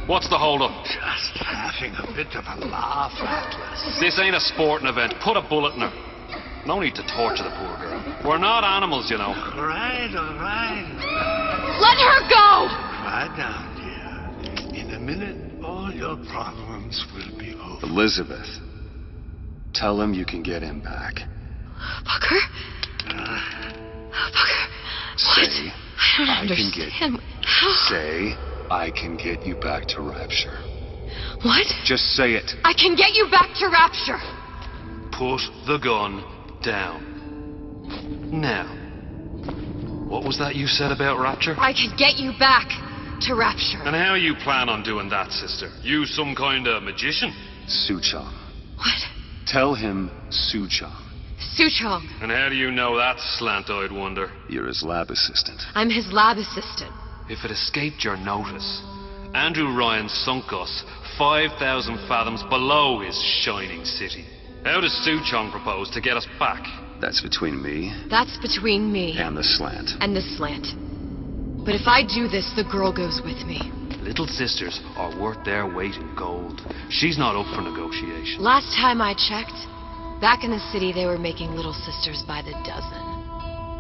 What's the hold-up? Just having a bit of a laugh, Atlas. This ain't a sporting event. Put a bullet in her. No need to torture the poor girl. We're not animals, you know. All right. Let her go! Quiet down, dear. In a minute, all your problems will be over. Elizabeth, tell him you can get him back. Booker? Booker, Say, I don't I can understand. How? Say, I can get you back to Rapture. What? Just say it. I can get you back to Rapture. Put the gun down. Now, what was that you said about Rapture? I can get you back to Rapture. And how you plan on doing that, sister? You some kind of magician? Suchong. What? Tell him Suchong. Suchong. And how do you know that, slant-eyed wonder? You're his lab assistant. I'm his lab assistant. If it escaped your notice, Andrew Ryan sunk us 5,000 fathoms below his shining city. How does Suchong propose to get us back? That's between me That's between me and the slant. and the slant. But if I do this, the girl goes with me. Little sisters are worth their weight in gold. She's not up for negotiation. Last time I checked, back in the city they were making little sisters by the dozen.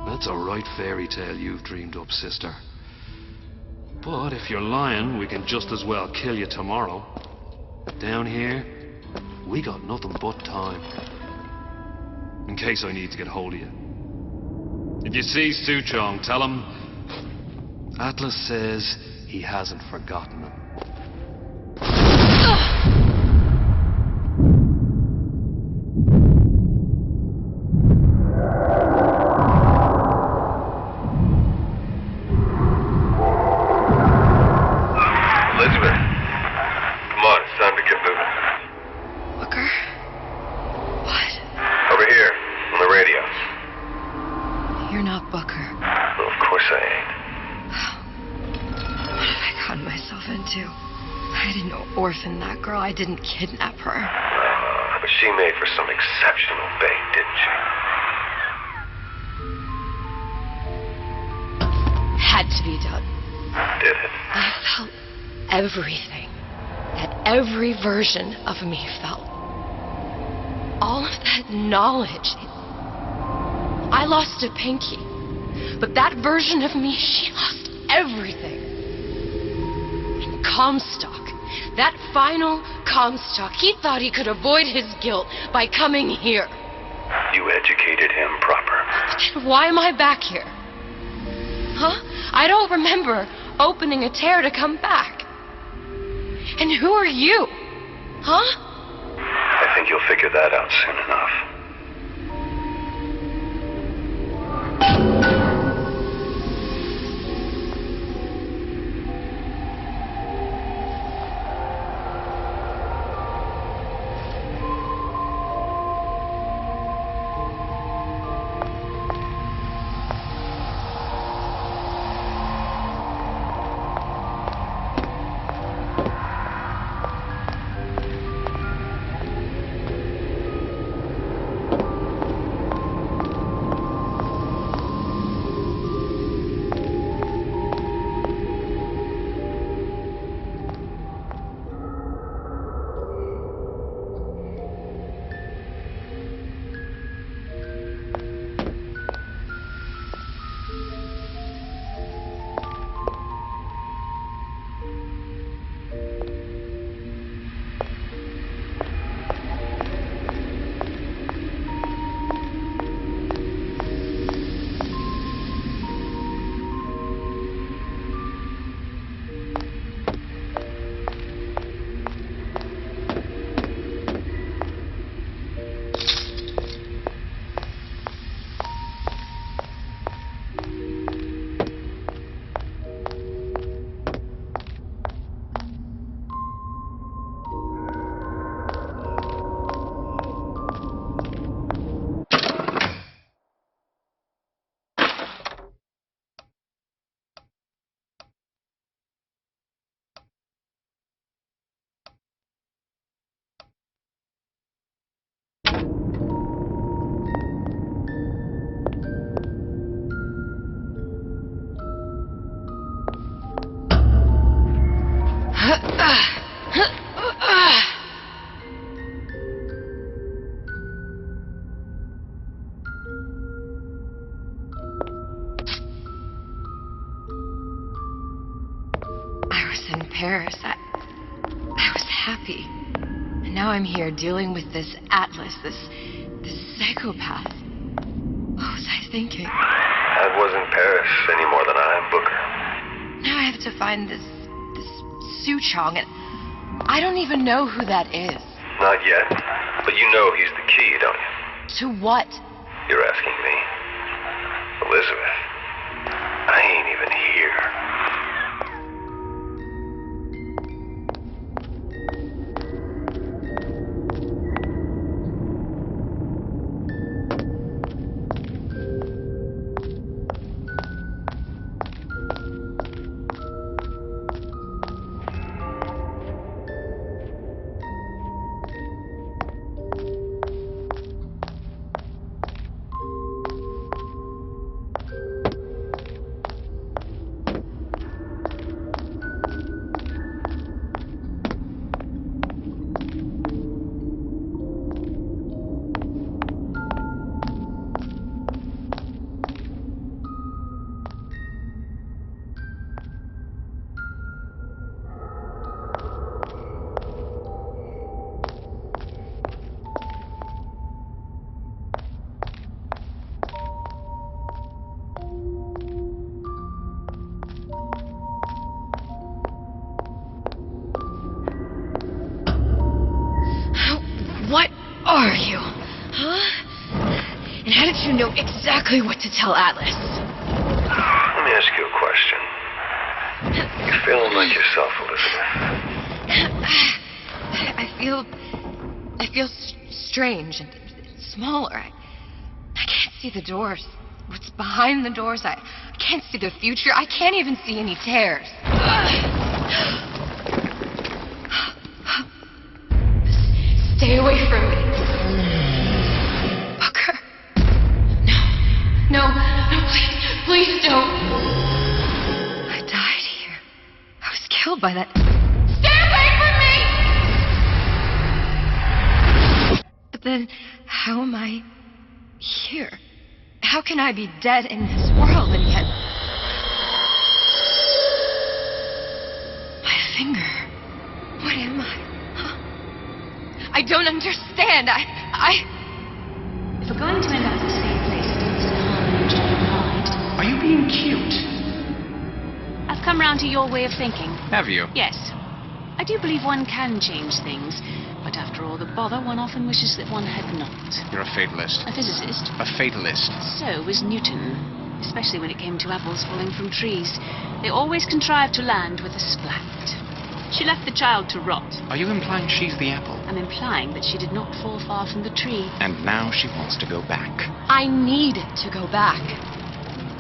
That's a right fairy tale you've dreamed up, sister. But if you're lying, we can just as well kill you tomorrow. Down here, we got nothing but time. In case I need to get hold of you. If you see Suchong, tell him Atlas says he hasn't forgotten him. Elizabeth, come on, it's time to get moving. Booker? What? Over here, on the radio. You're not Booker. Well, of course I ain't. What have I gotten myself into? I didn't orphan that girl. I didn't kidnap her. But she made for some exceptional bait, didn't she? Had to be done. Did it? I felt everything that every version of me felt. All of that knowledge. I lost a pinky. But that version of me, she lost everything. And Comstock, that final Comstock, he thought he could avoid his guilt by coming here. You educated him proper. But then why am I back here? Huh? I don't remember opening a tear to come back. And who are you? Huh? I think you'll figure that out soon enough. I was in Paris. I was happy. And now I'm here dealing with this Atlas, this psychopath. What was I thinking? I wasn't Paris any more than I am Booker. Now I have to find this Su Chong, and I don't even know who that is. Not yet, but you know he's the key, don't you? To what? You're asking me. Elizabeth, I ain't even here. What are you? Huh? And how did you know exactly what to tell Atlas? Let me ask you a question. You feeling like yourself, Elizabeth? I feel strange and smaller. I can't see the doors. What's behind the doors? I can't see the future. I can't even see any tears. Stay away from me. Booker. No, please don't. I died here. I was killed by that. Stay away from me! But then, how am I here? How can I be dead in this world and yet... My finger. What am I? I don't understand. If we're going to end up in the same place as Are you being cute? I've come round to your way of thinking. Have you? Yes. I do believe one can change things, but after all the bother, one often wishes that one had not. You're a fatalist. A physicist. A fatalist. So was Newton, especially when it came to apples falling from trees. They always contrived to land with a splat. She left the child to rot. Are you implying she's the apple? I'm implying that she did not fall far from the tree. And now she wants to go back. I need to go back.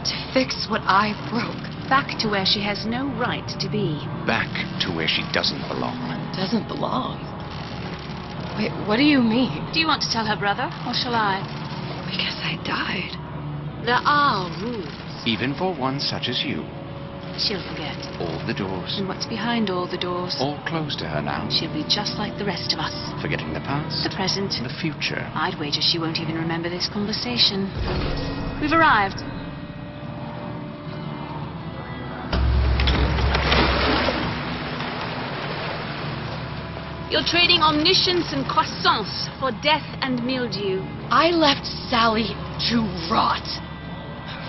To fix what I broke. Back to where she has no right to be. Back to where she doesn't belong. Doesn't belong? Wait, what do you mean? Do you want to tell her brother, or shall I? Because I died. There are rules. Even for one such as you. She'll forget. All the doors. And what's behind all the doors? All closed to her now. She'll be just like the rest of us. Forgetting the past. The present. The future. I'd wager she won't even remember this conversation. We've arrived. You're trading omniscience and croissance for death and mildew. I left Sally to rot.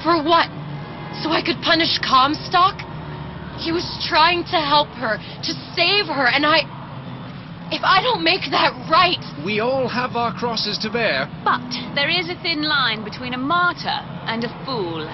For what? So I could punish Comstock? He was trying to help her, to save her, and if I don't make that right... We all have our crosses to bear. But there is a thin line between a martyr and a fool.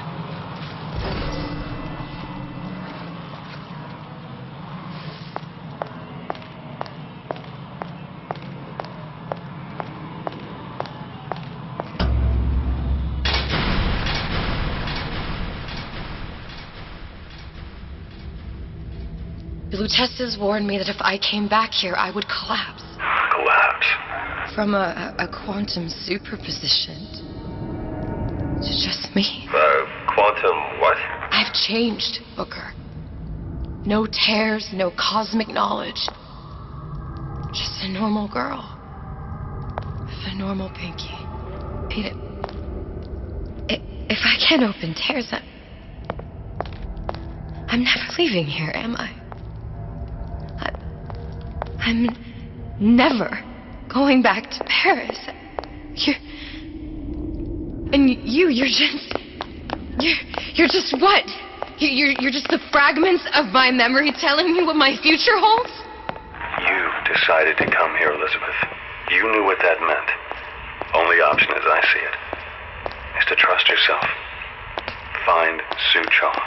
The Lutesses warned me that if I came back here, I would collapse. Collapse? From a quantum superposition to just me. Quantum what? I've changed, Booker. No tears, no cosmic knowledge. Just a normal girl. With a normal pinky. Pete, if I can't open tears, I'm never leaving here, am I? I'm never going back to Paris. You're just what? You're just the fragments of my memory telling me what my future holds? You decided to come here, Elizabeth. You knew what that meant. Only option, as I see it, is to trust yourself. Find Sue Chong.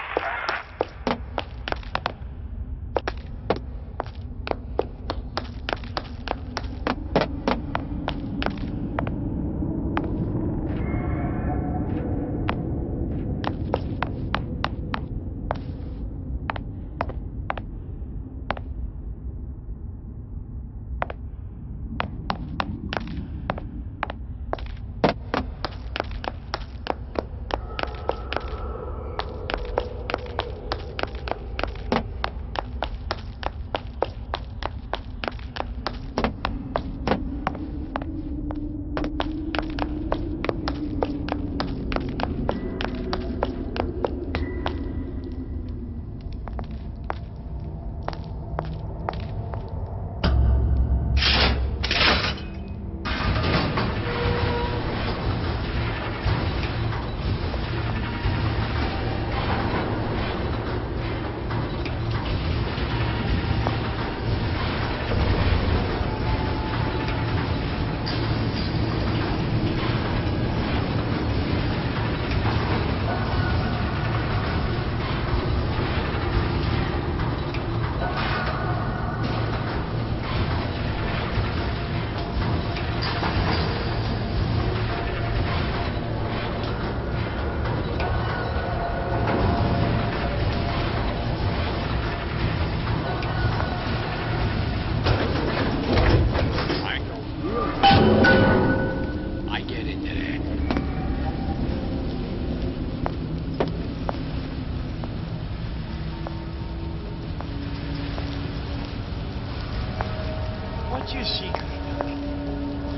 What's your secret?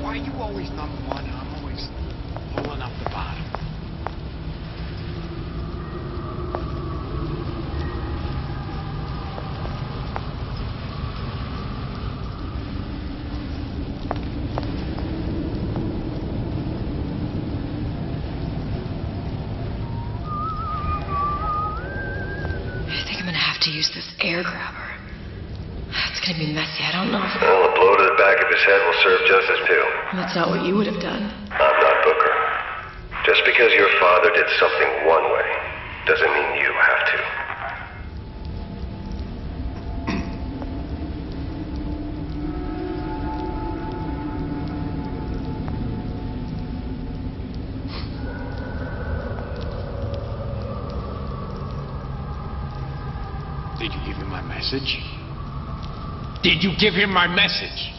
Why are you always number one and I'm always pulling up the bottom? I think I'm gonna have to use this air grabber. It's gonna be messy, I don't know if... Well, a blow to the back of his head will serve justice too. That's not what you would have done. I'm not Booker. Just because your father did something one way, doesn't mean you have to. Did you give him my message? Did you give him my message?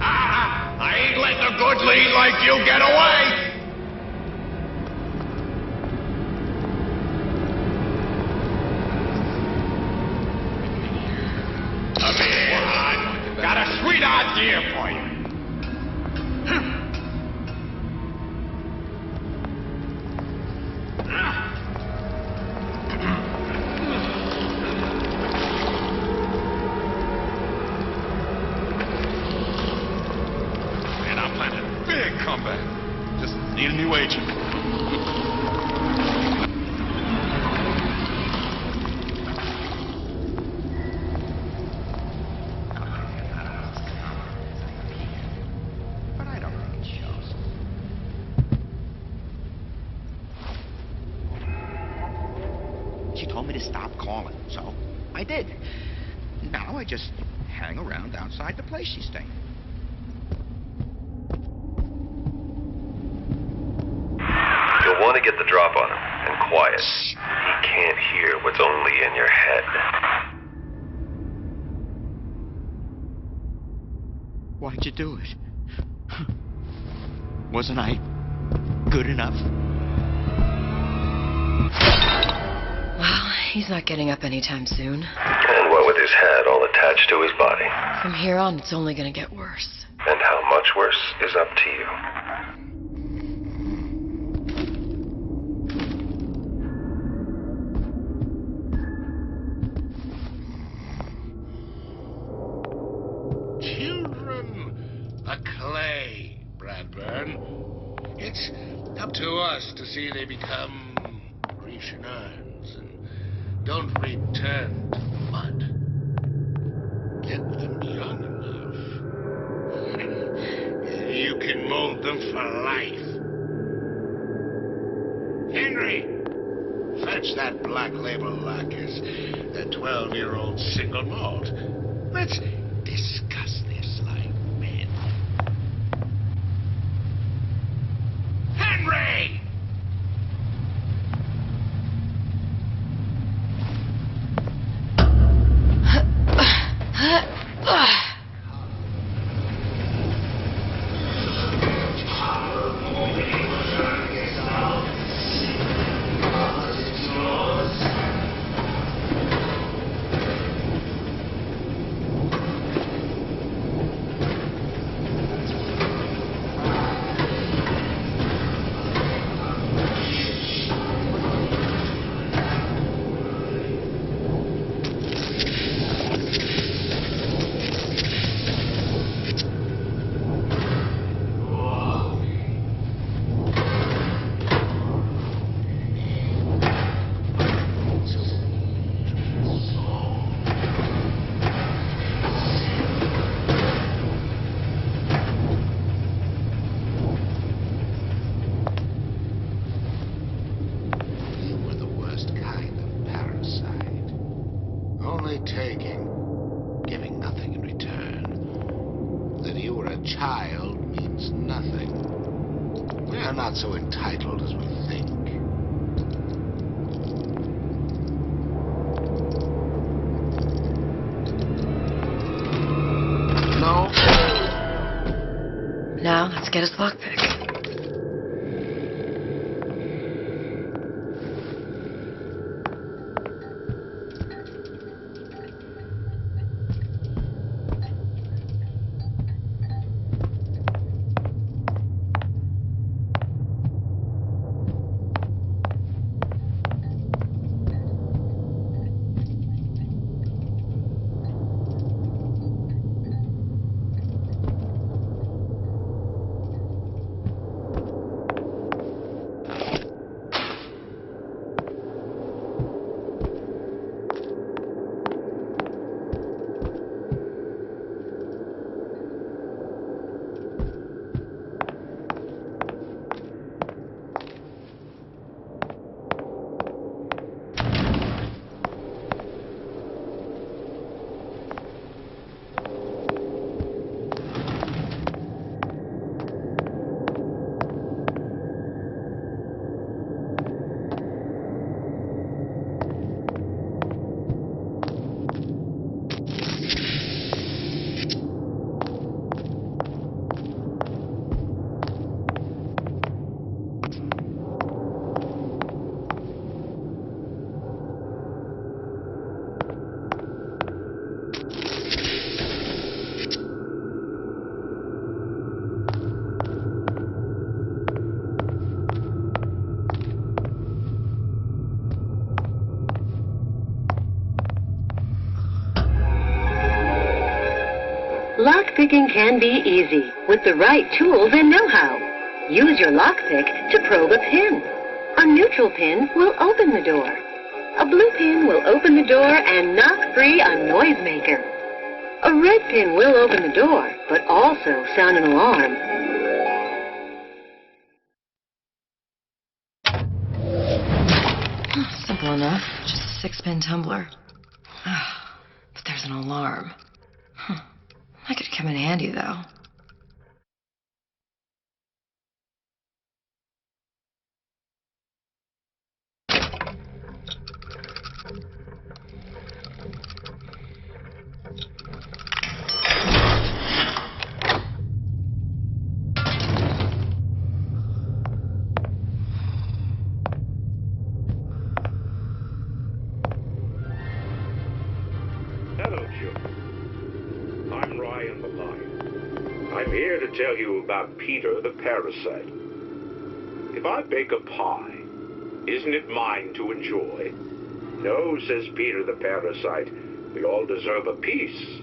I ain't letting a good lead like you get away! Come here. Got a sweet idea for you. Need a new agent. But I don't think it shows. She told me to stop calling, so I did. Now I just hang around outside the place she's staying. You'll want to get the drop on him, and quiet. He can't hear what's only in your head. Why'd you do it? Wasn't I good enough? Well, he's not getting up anytime soon. And what with his head all attached to his body? From here on, it's only gonna get worse. And how much worse is up to you. Children, a clay, Bradburn. It's up to us to see they become Grecian urns and don't return to the mud. Get them young enough. You can mold them for life. Henry, fetch that Black Label Lacquers, the 12-year-old single malt. Let's discuss this like men. Henry! Not so entitled as we think. No? Now, let's get his lockpick. Lockpicking can be easy with the right tools and know-how. Use your lockpick to probe a pin. A neutral pin will open the door. A blue pin will open the door and knock free a noisemaker. A red pin will open the door, but also sound an alarm. Simple enough. Just a 6-pin tumbler. But there's an alarm. That could come in handy, though. tell you about Peter the parasite. If I bake a pie, isn't it mine to enjoy? No, says Peter the parasite, we all deserve a piece.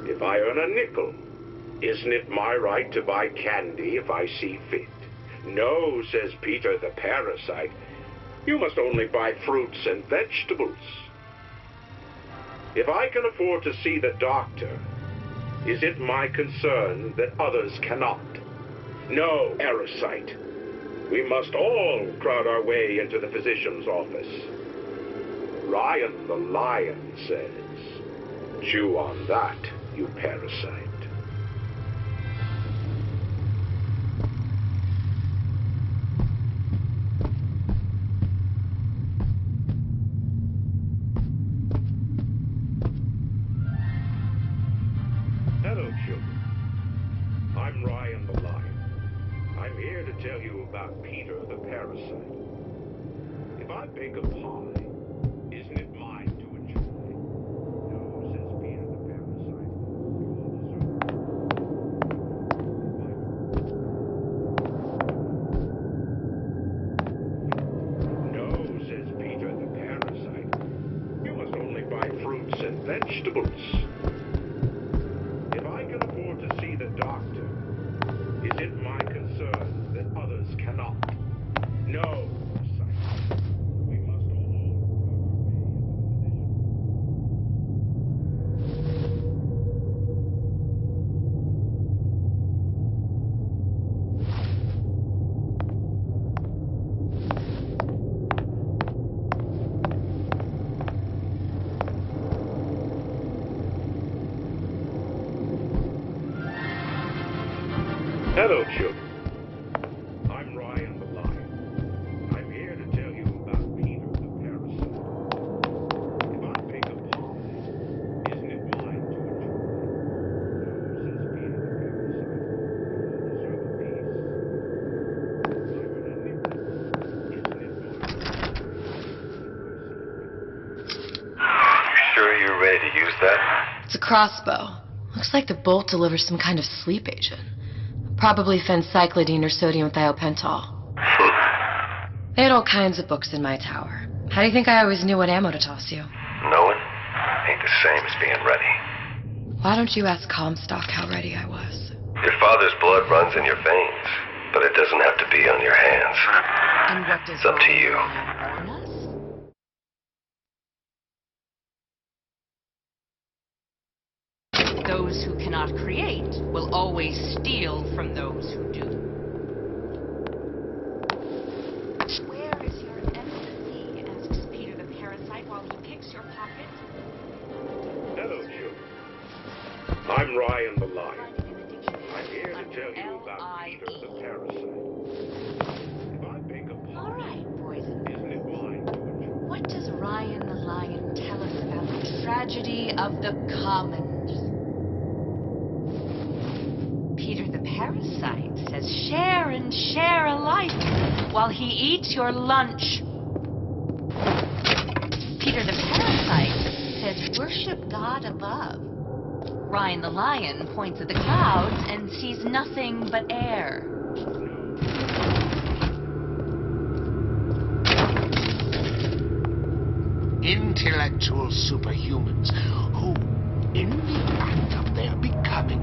If I earn a nickel, isn't it my right to buy candy if I see fit? No, says Peter the parasite, you must only buy fruits and vegetables. If I can afford to see the doctor, is it my concern that others cannot? No, parasite. We must all crowd our way into the physician's office. Ryan the lion says, chew on that, you parasite. Hello, children. I'm Ryan the lion. I'm here to tell you about Peter the parasite. If I bake a pie, isn't it mine to enjoy? No, says Peter the parasite. No, says Peter the parasite. You must only buy fruits and vegetables. If I can afford to see the doctor, is it my concern that others cannot? No, parasite. We must all crowd our way into the Hello, children. I'm Ryan the lion. I'm here to tell you about Peter the parasite. If I bake a pie, isn't it mine to enjoy? No, says Peter the parasite. You all deserve a piece. If I earn a nickel, isn't it mine? You sure you're ready to use that? It's a crossbow. Looks like the bolt delivers some kind of sleep agent. Probably phencyclidine or sodium thiopental. They had all kinds of books in my tower. How do you think I always knew what ammo to toss you? Knowing ain't the same as being ready. Why don't you ask Comstock how ready I was? Your father's blood runs in your veins, but it doesn't have to be on your hands. And what does It's up to you. warn us? Those who cannot create will always steal from those who do. Where is your empathy? Asks Peter the parasite while he picks your pocket. Hello, children. I'm Ryan the lion. I'm here to tell you about Peter the parasite. If I bake a pie, All right, boys and girls. isn't it mine to enjoy? What does Ryan the lion tell us about the tragedy of the commons? Peter the parasite says share and share alike while he eats your lunch. Peter the parasite says worship God above. Ryan the lion points at the clouds and sees nothing but air. Intellectual superhumans who, in the act of their becoming,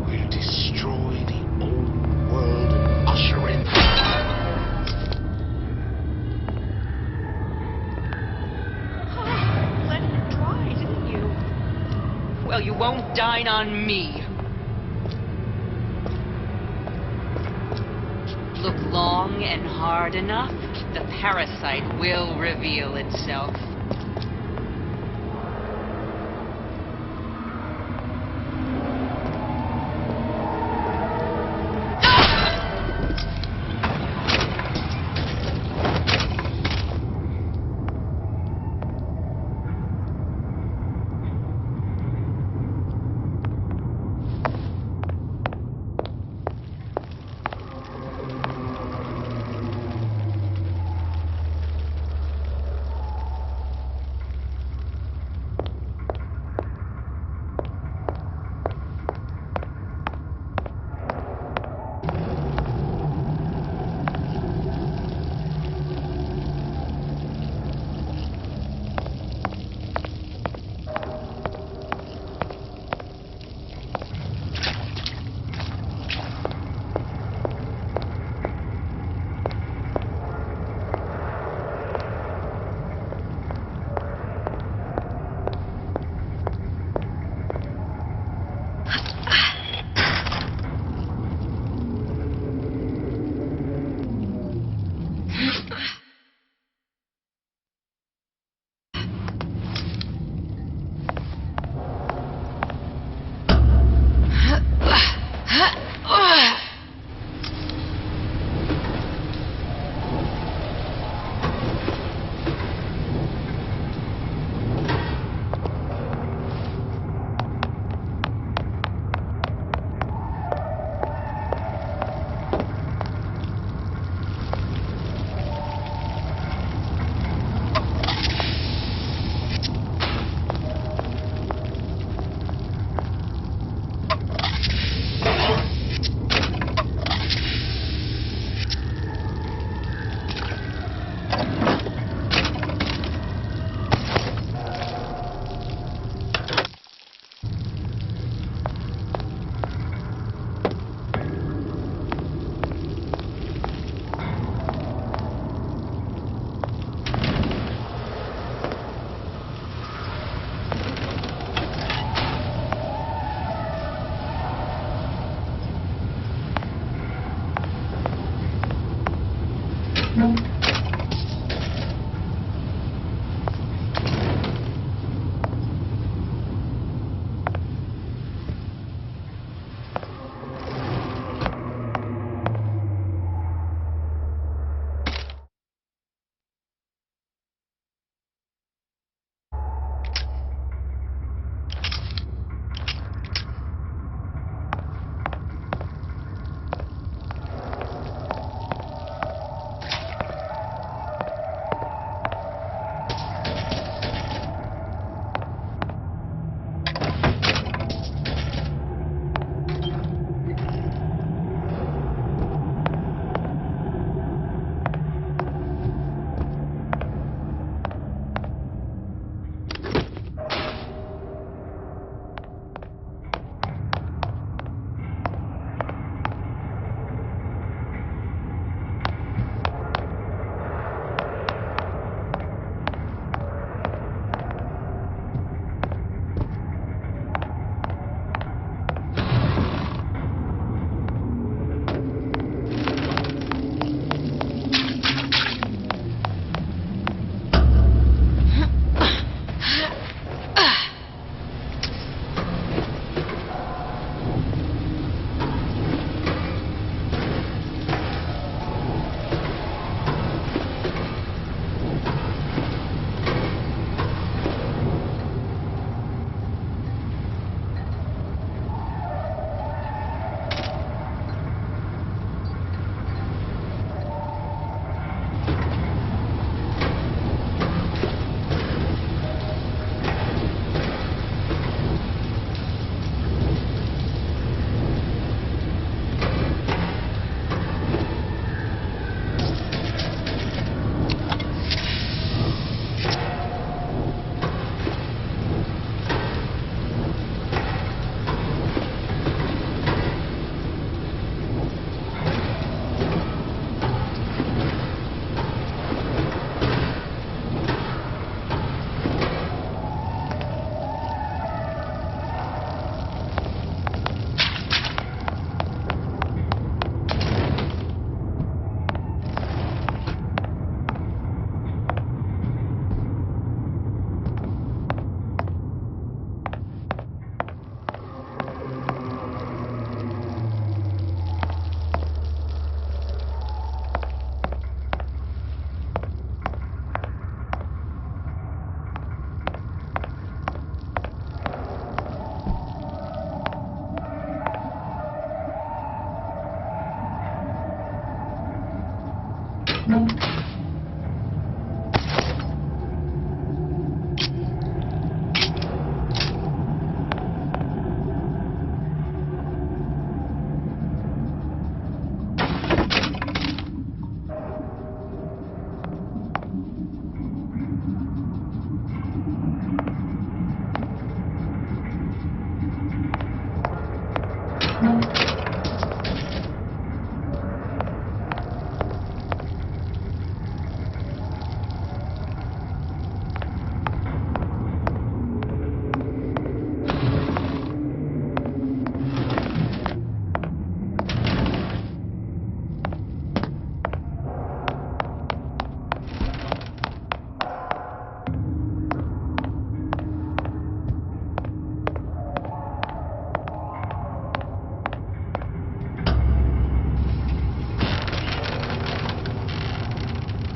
will destroy the old world and usher in... Oh, let it dry, didn't you? Well, you won't dine on me. Look long and hard enough, the parasite will reveal itself.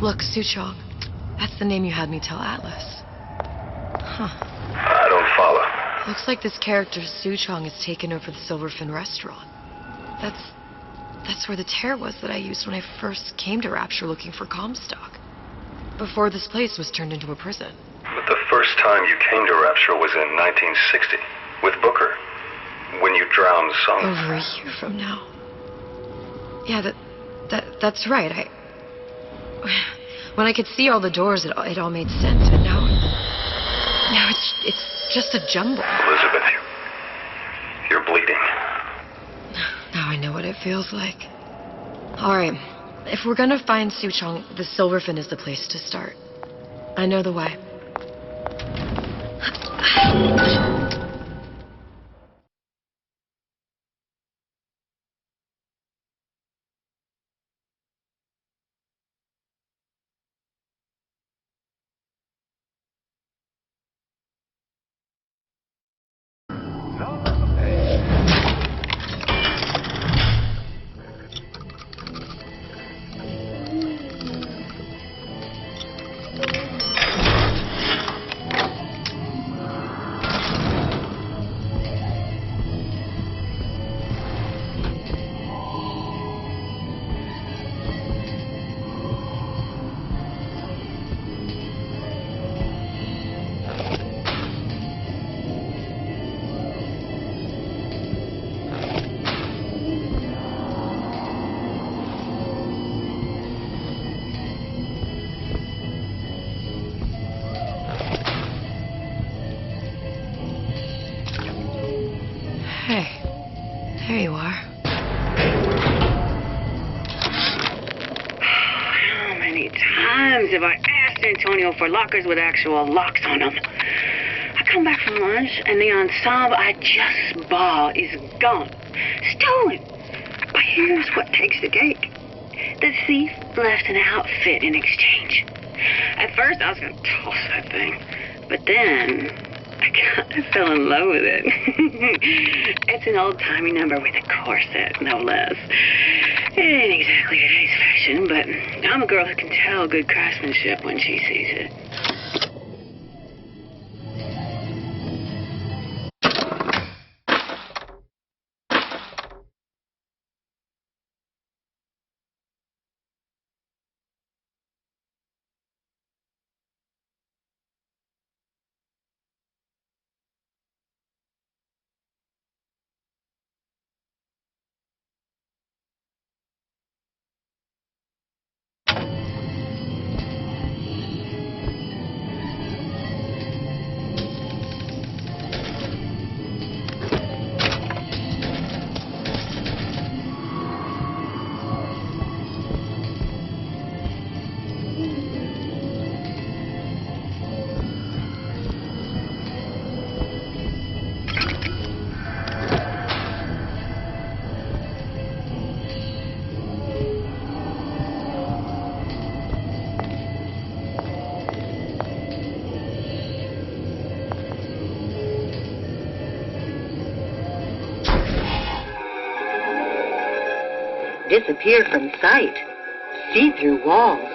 Look, Suchong. That's the name you had me tell Atlas. Huh. I don't follow. Looks like this character, Suchong, has taken over the Silverfin restaurant. That's where the tear was that I used when I first came to Rapture looking for Comstock. Before this place was turned into a prison. But the first time you came to Rapture was in 1960, with Booker. When you drowned Sung. Over a year from now. Yeah, that's right. When I could see all the doors, it all made sense, but now it's just a jumble. Elizabeth, you're bleeding. Now I know what it feels like. Alright, if we're gonna find Suchong, the Silverfin is the place to start. I know the way. There you are. How many times have I asked Antonio for lockers with actual locks on them? I come back from lunch and the ensemble I just bought is gone. Stolen. But here's what takes the cake. The thief left an outfit in exchange. At first I was going to toss that thing. But then I kind of fell in love with it. It's an old-timey number with a corset, no less. It ain't exactly today's fashion, but I'm a girl who can tell good craftsmanship when she sees it. Disappear from sight, see through walls,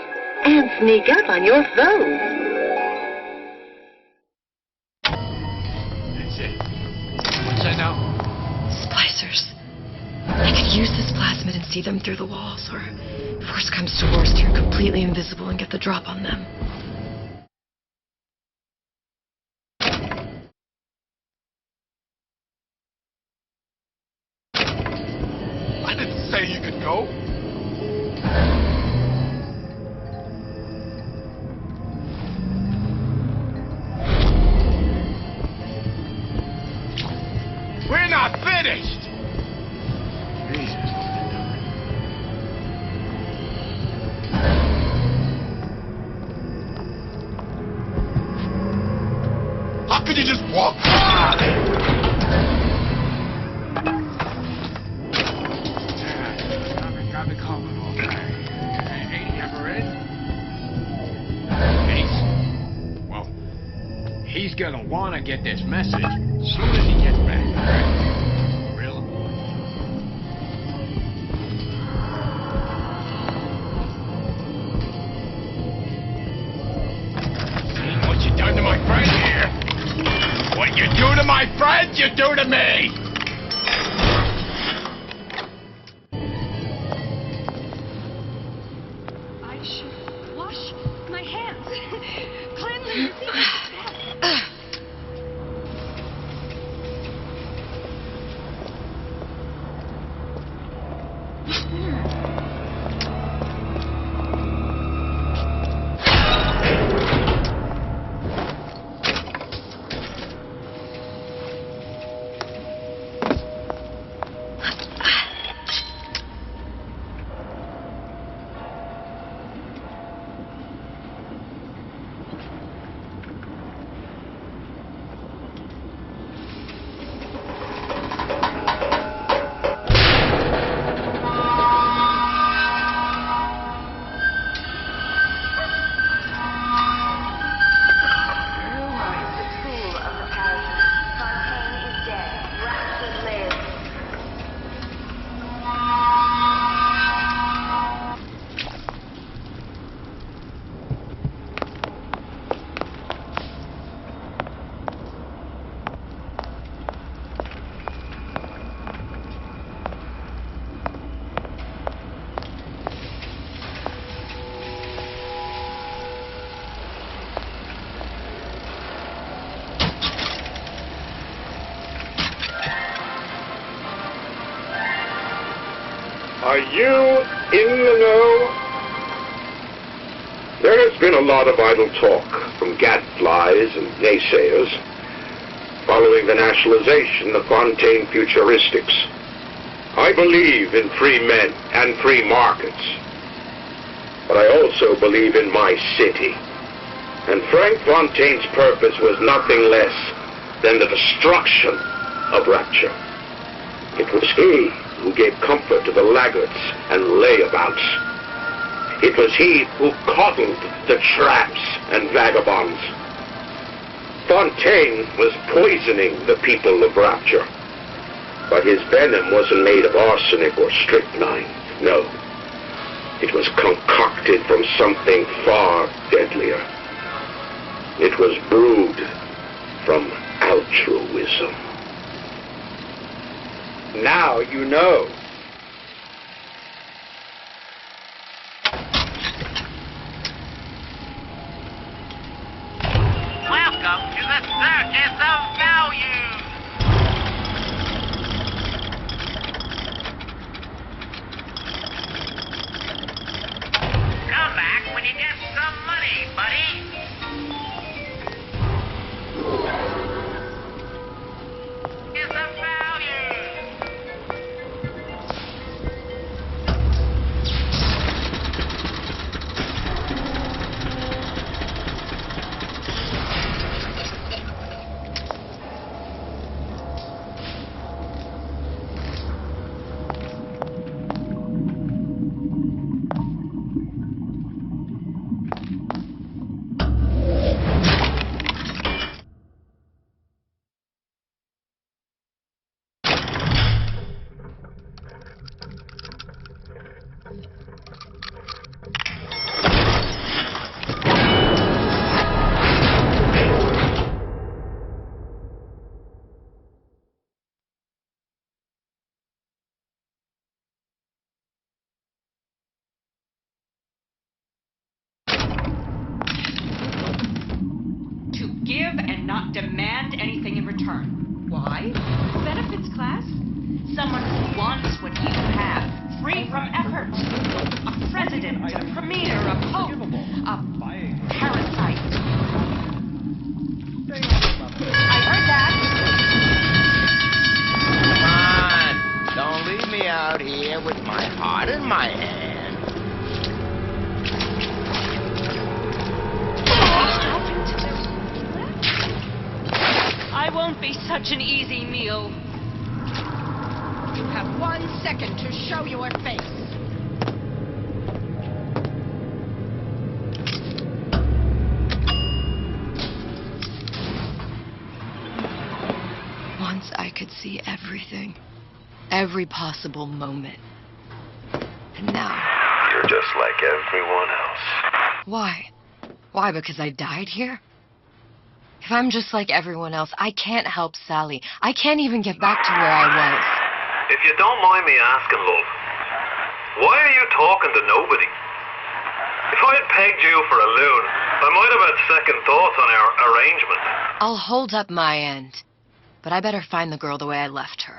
and sneak up on your foes. That's it. What's that now? Splicers. I could use this plasmid and see them through the walls, or if worst comes to worst, turn completely invisible and get the drop on them. I didn't say you could go. We're not finished! Jesus. How could you just walk by? Got the collar off. Ain't he ever in? Ace? Well, he's gonna wanna get this message soon as he gets back, right? Really? my friends you do to me! I should wash my hands. Cleanliness. Are you in the know? There has been a lot of idle talk from gadflies and naysayers following the nationalization of Fontaine Futuristics. I believe in free men and free markets, but I also believe in my city. And Frank Fontaine's purpose was nothing less than the destruction of Rapture. It was he who gave comfort to the laggards and layabouts. It was he who coddled the tramps and vagabonds. Fontaine was poisoning the people of Rapture, but his venom wasn't made of arsenic or strychnine. No, it was concocted from something far deadlier. It was brewed from altruism. Now you know. Welcome to the Circus of Value. Come back when you get some money, buddy. It's a value. Give and not demand anything in return. Why? Benefits class? Someone who wants what you have, free from effort. A president, a premier, a pope, a parasite. I heard that. Come on, don't leave me out here with my heart in my hand. I won't be such an easy meal. You have 1 second to show your face. Once I could see everything. Every possible moment. And now... You're just like everyone else. Why? Why, because I died here? If I'm just like everyone else, I can't help Sally. I can't even get back to where I was. If you don't mind me asking, love, why are you talking to nobody? If I had pegged you for a loon, I might have had second thoughts on our arrangement. I'll hold up my end. But I better find the girl the way I left her.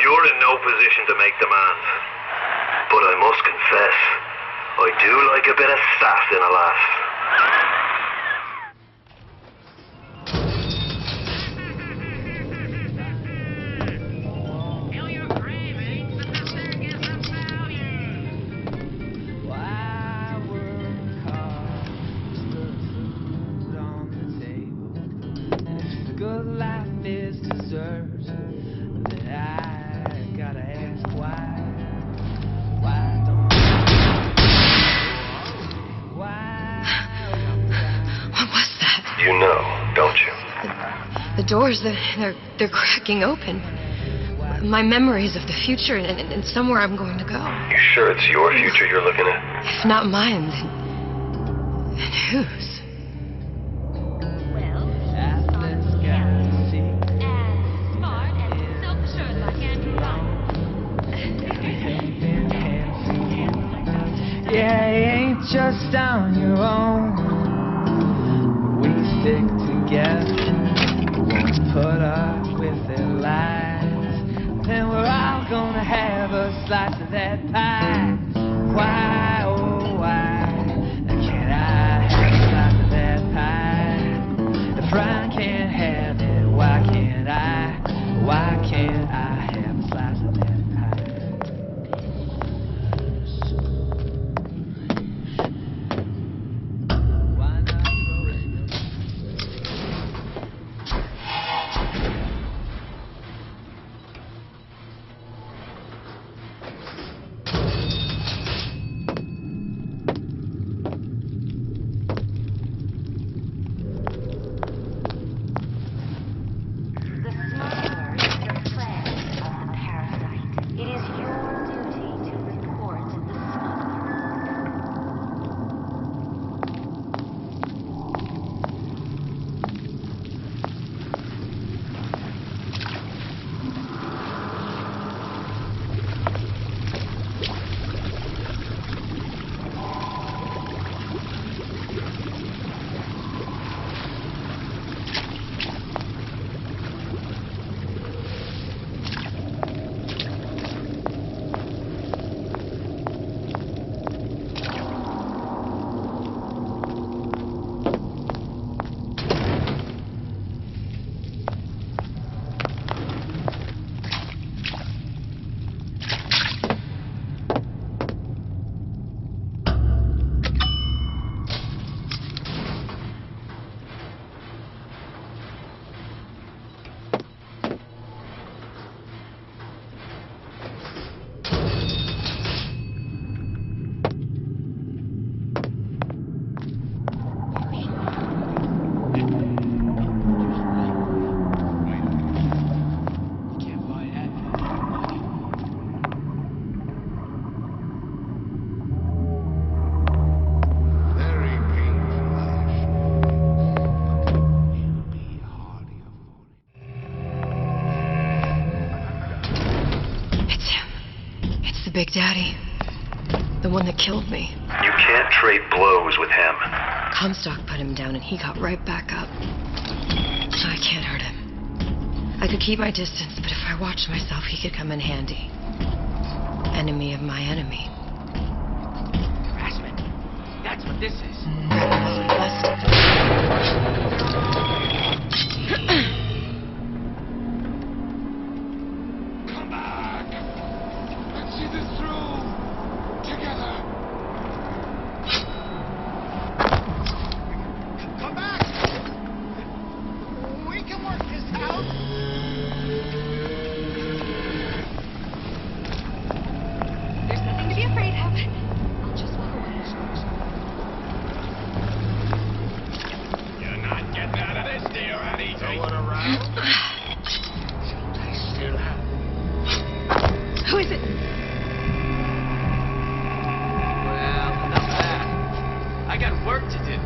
You're in no position to make demands. But I must confess, I do like a bit of sass in a lass. You know, don't you? The doors, they're cracking open. My memories of the future and somewhere I'm going to go. You sure it's your future you're looking at? If not mine, then whose? Yeah, you ain't just on your own. We stick together, won't put up with their lies. Then we're all gonna have a slice of that pie. Why, oh why, can't I have a slice of that pie? If I can't have it, why can't I? Why can't I have a slice of that pie? Big Daddy. The one that killed me. You can't trade blows with him. Comstock put him down and he got right back up. I can't hurt him. I could keep my distance, but if I watched myself, he could come in handy. Enemy of my enemy. Harassment. That's what this is. Who is it? Well, enough of that. I got work to do.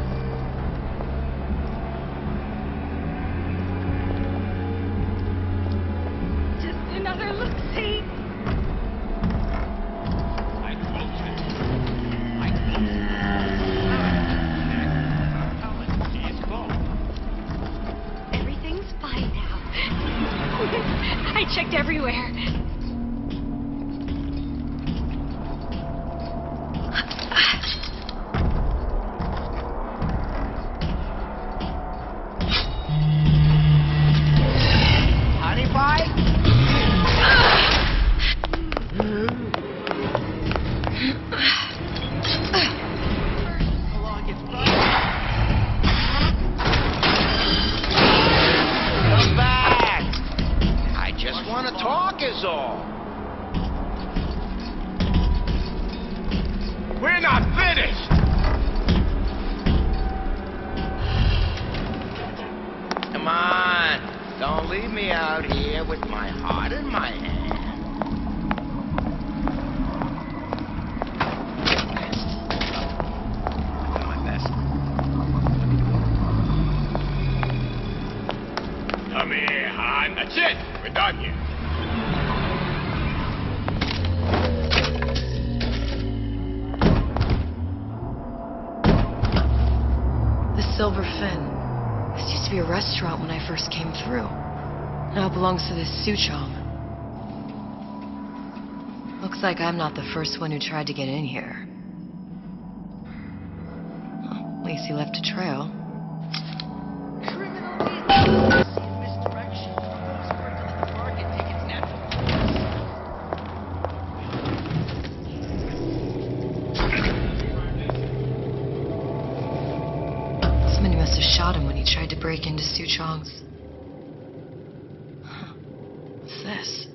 leave me out here with my heart in my hand. Do my best. Come here, hon. That's it. We're done here. The Silver Fin. This used to be a restaurant when I first came through. Now it belongs to this Suchong. Looks like I'm not the first one who tried to get in here. Well, at least he left a trail. Somebody must have shot him when he tried to break into Suchong's. Huh. What's this?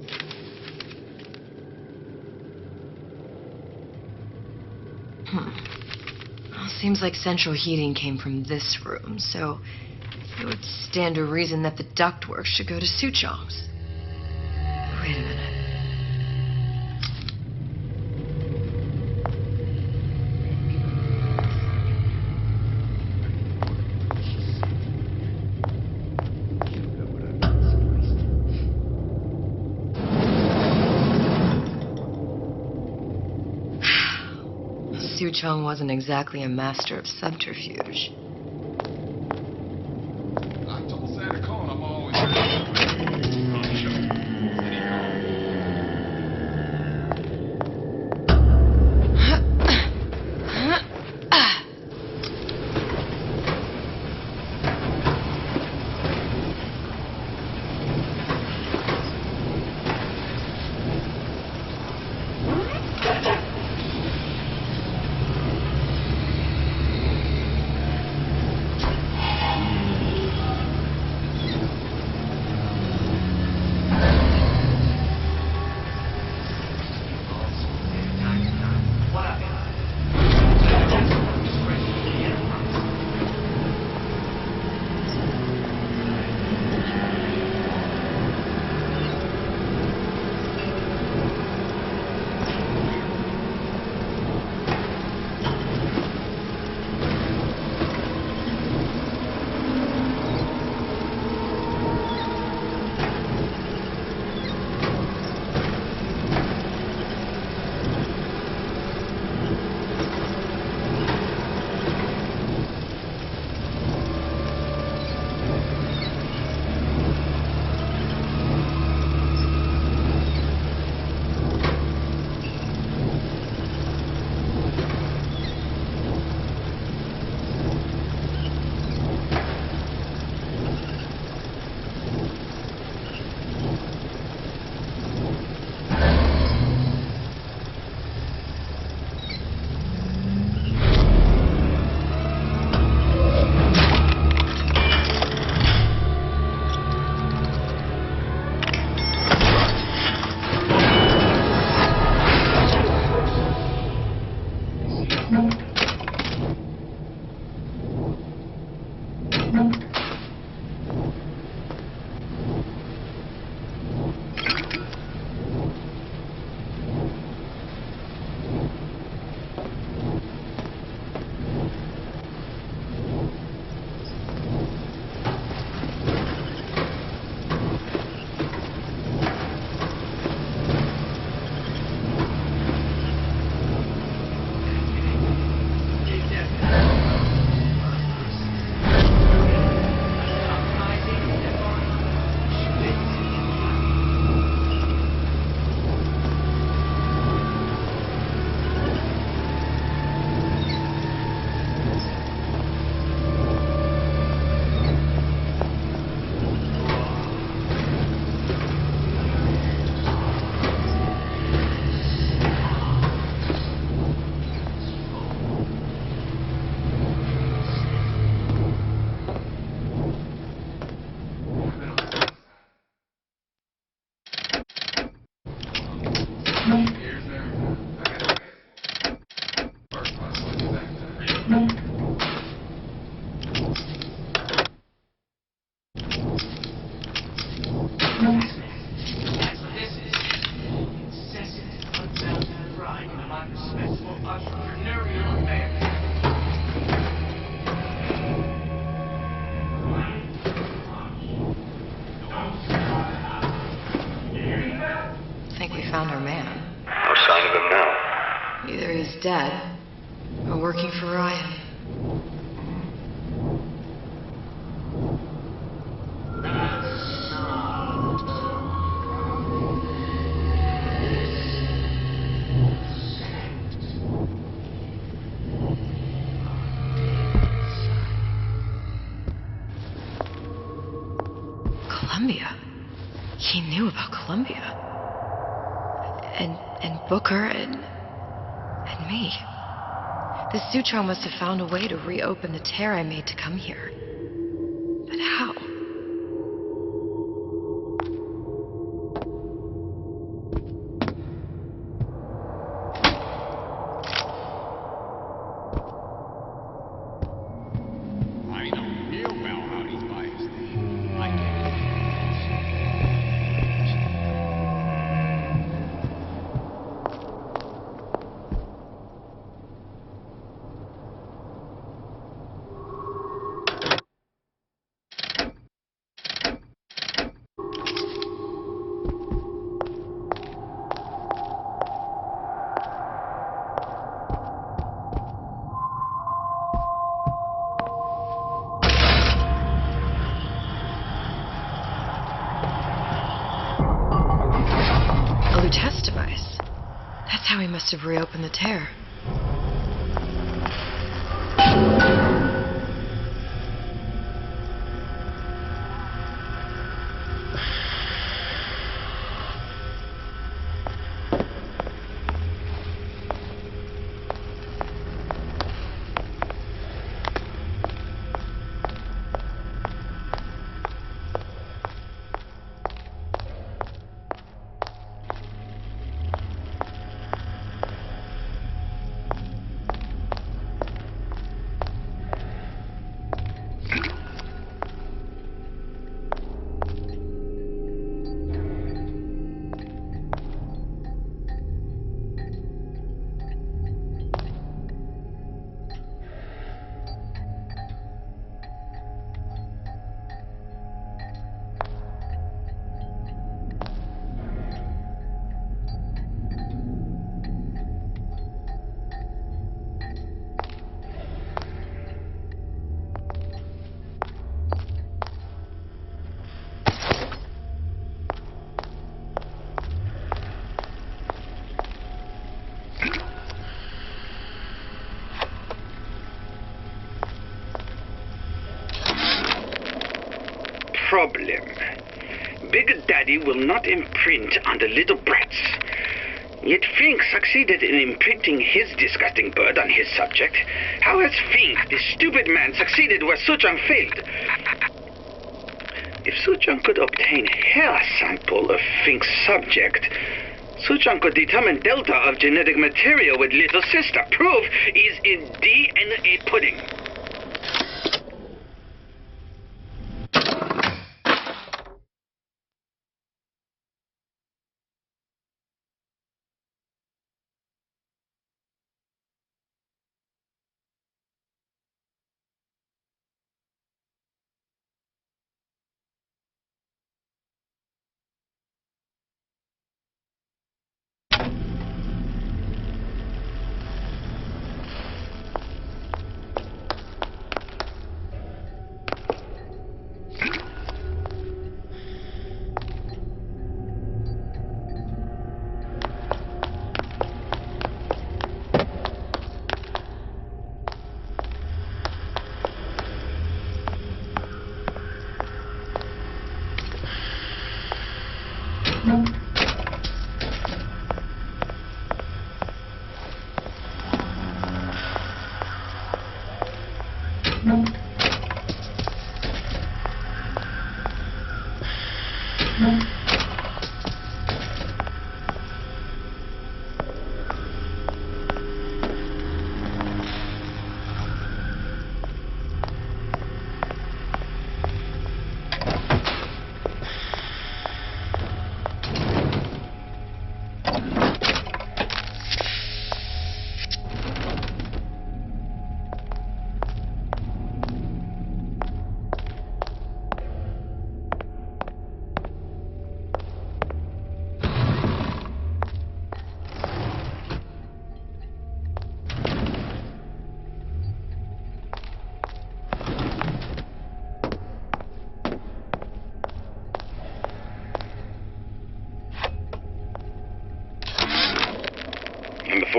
Well, seems like central heating came from this room, so it would stand to reason that the ductwork should go to Suchong's. Wait a minute. Suchong wasn't exactly a master of subterfuge. I told Santa Claus I'm always dead or working for Ryan. Columbia. He knew about Columbia. And Booker and me. The Sutron must have found a way to reopen the tear I made to come here. But how? I know real well how these buyers think. I get it. Test device. That's how he must have reopened the tear. Problem. Big Daddy will not imprint on the little brats. Yet Fink succeeded in imprinting his disgusting bird on his subject. How has Fink, this stupid man, succeeded where Suchong failed? If Suchong could obtain hair sample of Fink's subject, Suchong could determine delta of genetic material with little sister. Proof is in DNA pudding.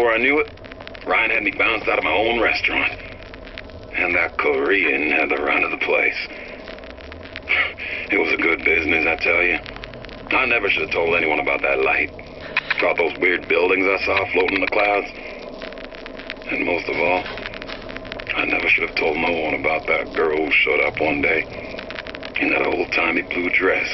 before I knew it, Ryan had me bounced out of my own restaurant. And that Korean had the run of the place. It was a good business, I tell you. I never should have told anyone about that light. About those weird buildings I saw floating in the clouds. And most of all, I never should have told no one about that girl who showed up one day in that old-timey blue dress.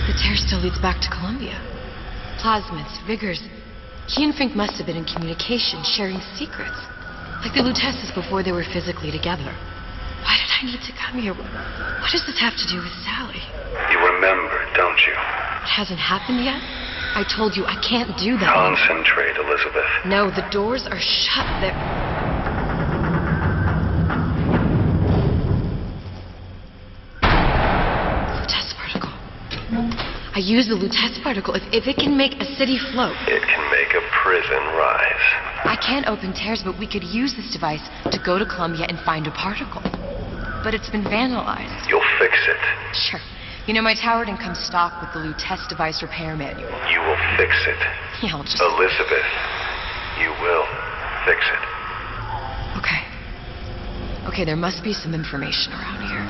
The tear still leads back to Columbia. Plasmids, Vigors. He and Fink must have been in communication, sharing secrets. Like the Luteces before they were physically together. Why did I need to come here? What does this have to do with Sally? You remember, don't you? It hasn't happened yet? I told you I can't do that. Concentrate, Elizabeth. No, the doors are shut. They're... I use the Lutece particle. If it can make a city float... It can make a prison rise. I can't open tears, but we could use this device to go to Columbia and find a particle. But it's been vandalized. You'll fix it. Sure. You know, my tower didn't come stock with the Lutece device repair manual. You will fix it. Yeah, I'll just... Elizabeth, you will fix it. Okay. Okay, there must be some information around here.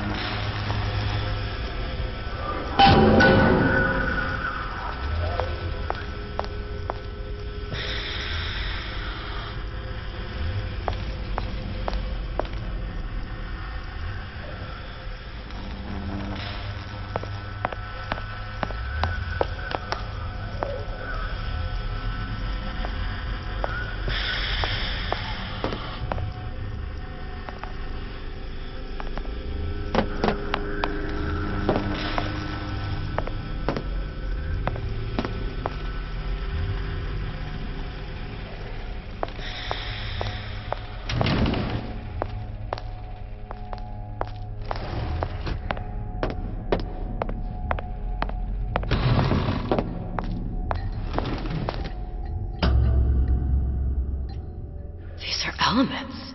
Elements.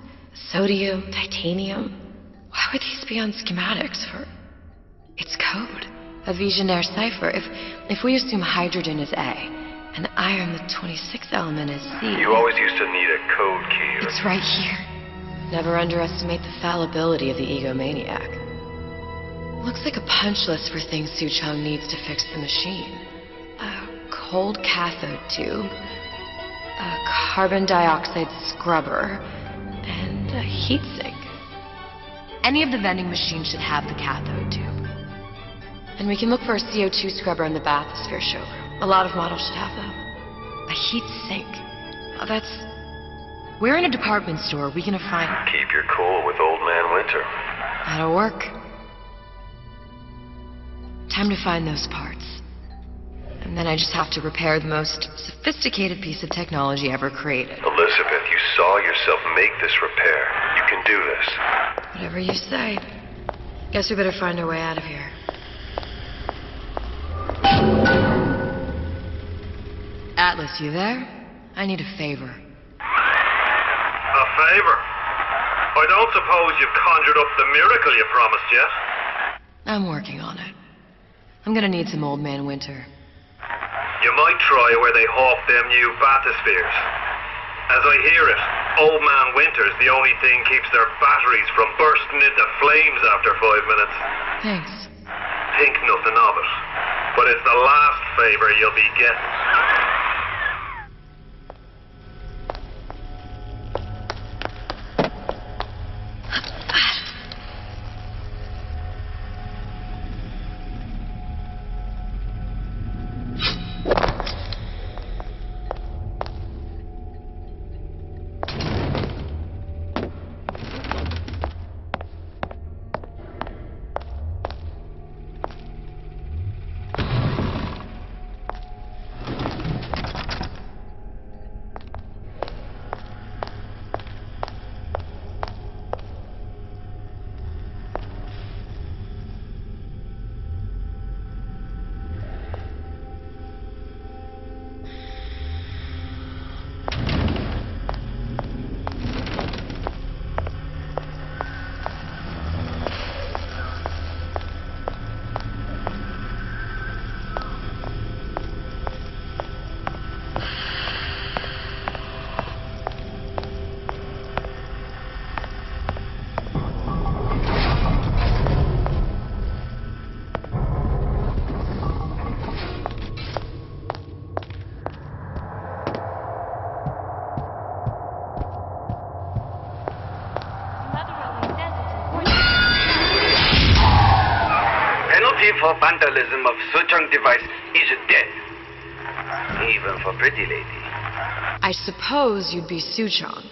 Sodium, titanium. Why would these be on schematics for... It's code. A Visionaire cipher. If we assume hydrogen is A, and iron, the 26th element, is C... You always used to need a code key. It's right here. Never underestimate the fallibility of the egomaniac. Looks like a punch list for things Suchong needs to fix the machine. A cold cathode tube, a carbon dioxide scrubber, and a heatsink. Any of the vending machines should have the cathode tube. And we can look for a CO2 scrubber in the bathysphere showroom. A lot of models should have them. A heatsink. Oh, that's... Where in a department store are we gonna find... Keep your cool with Old Man Winter. That'll work. Time to find those parts. And then I just have to repair the most sophisticated piece of technology ever created. Elizabeth, you saw yourself make this repair. You can do this. Whatever you say. Guess we better find our way out of here. Atlas, you there? I need a favor. A favor? I don't suppose you've conjured up the miracle you promised yet? I'm working on it. I'm gonna need some Old Man Winter. You might try where they hawk them new bathyspheres. As I hear it, Old Man Winter's the only thing keeps their batteries from bursting into flames after 5 minutes. Thanks. Think nothing of it. But it's the last favor you'll be getting. For vandalism of Suchong device is death. Even for pretty lady. I suppose you'd be Suchong.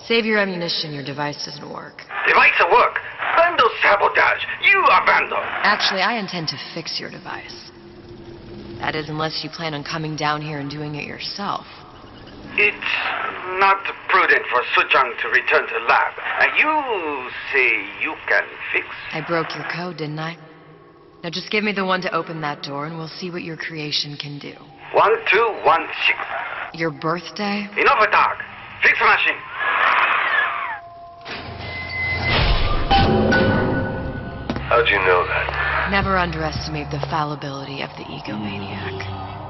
Save your ammunition, your device doesn't work. Device at work. Vandal sabotage. You are vandal. Actually, I intend to fix your device. That is, unless you plan on coming down here and doing it yourself. It's not prudent for Suchong to return to lab. You say you can fix? I broke your code, didn't I? Now just give me the one to open that door and we'll see what your creation can do. 1216. Your birthday? Enough talk. Fix machine. How'd you know that? Never underestimate the fallibility of the egomaniac.